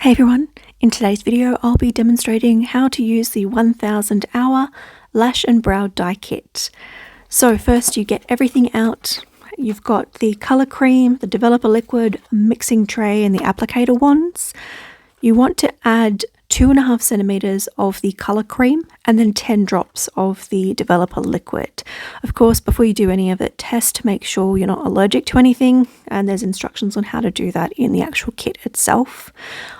Hey everyone, in today's video I'll be demonstrating how to use the 1000 hour lash and brow dye kit. So first you get everything out. You've got the colour cream, the developer liquid, mixing tray and the applicator wands. You want to add 2.5 centimeters of the colour cream and then 10 drops of the developer liquid. Of course, before you do any of it, test to make sure you're not allergic to anything, and there's instructions on how to do that in the actual kit itself.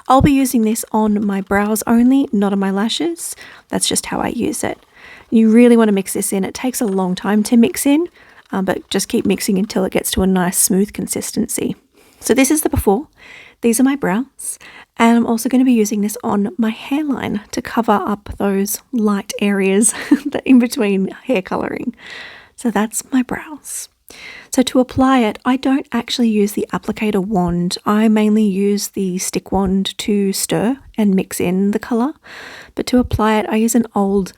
I'll be using this on my brows only, not on my lashes. That's just how I use it. You really want to mix this in. It takes a long time to mix in, but just keep mixing until it gets to a nice smooth consistency. So this is the before. These are my brows, and I'm also going to be using this on my hairline to cover up those light areas that in between hair colouring. So that's my brows. So to apply it, I don't actually use the applicator wand. I mainly use the stick wand to stir and mix in the colour. But to apply it, I use an old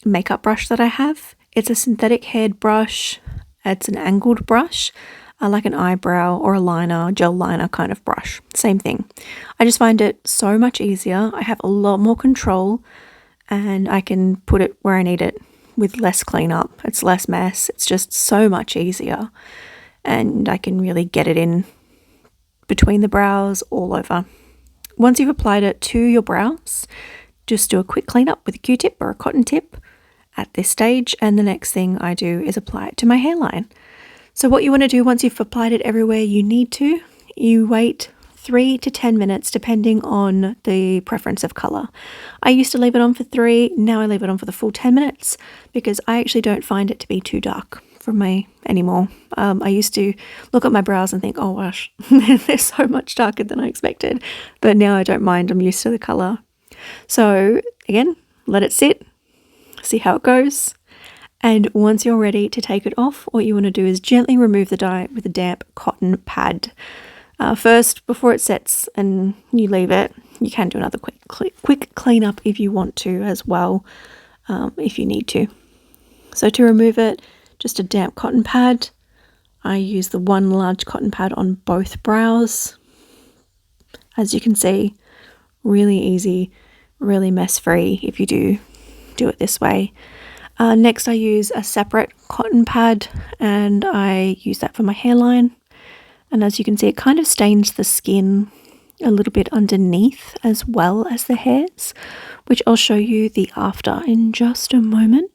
makeup brush that I have. It's a synthetic haired brush. It's an angled brush. Like an eyebrow or a liner, gel liner kind of brush. Same thing. I just find it so much easier. I have a lot more control and I can put it where I need it with less cleanup. It's less mess. It's just so much easier. And I can really get it in between the brows all over. Once you've applied it to your brows, just do a quick cleanup with a Q-tip or a cotton tip at this stage. And the next thing I do is apply it to my hairline. So what you want to do once you've applied it everywhere you need to, you wait 3 to 10 minutes depending on the preference of colour. I used to leave it on for 3, now I leave it on for the full 10 minutes because I actually don't find it to be too dark for me anymore. I used to look at my brows and think, oh gosh, they're so much darker than I expected. But now I don't mind, I'm used to the colour. So again, let it sit, see how it goes. And once you're ready to take it off, what you want to do is gently remove the dye with a damp cotton pad. First, before it sets and you leave it, you can do another quick cleanup if you want to as well, if you need to. So to remove it, just a damp cotton pad. I use the one large cotton pad on both brows. As you can see, really easy, really mess-free if you do it this way. Next I use a separate cotton pad and I use that for my hairline, and as you can see it kind of stains the skin a little bit underneath as well as the hairs, which I'll show you the after in just a moment.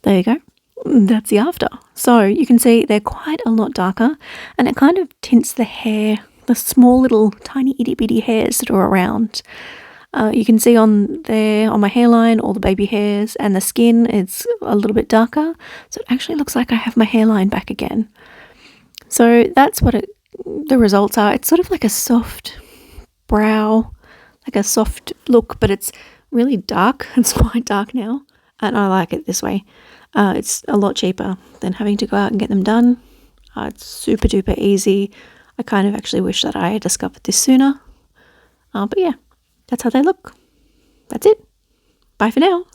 There you go, that's the after. So you can see they're quite a lot darker and it kind of tints the hair, the small little tiny itty bitty hairs that are around. You can see on there, on my hairline, all the baby hairs, and the skin is a little bit darker. So it actually looks like I have my hairline back again. So that's what the results are. It's sort of like a soft brow, like a soft look, but it's really dark. It's quite dark now, and I like it this way. It's a lot cheaper than having to go out and get them done. It's super duper easy. I kind of actually wish that I had discovered this sooner. But yeah. That's how they look. That's it. Bye for now.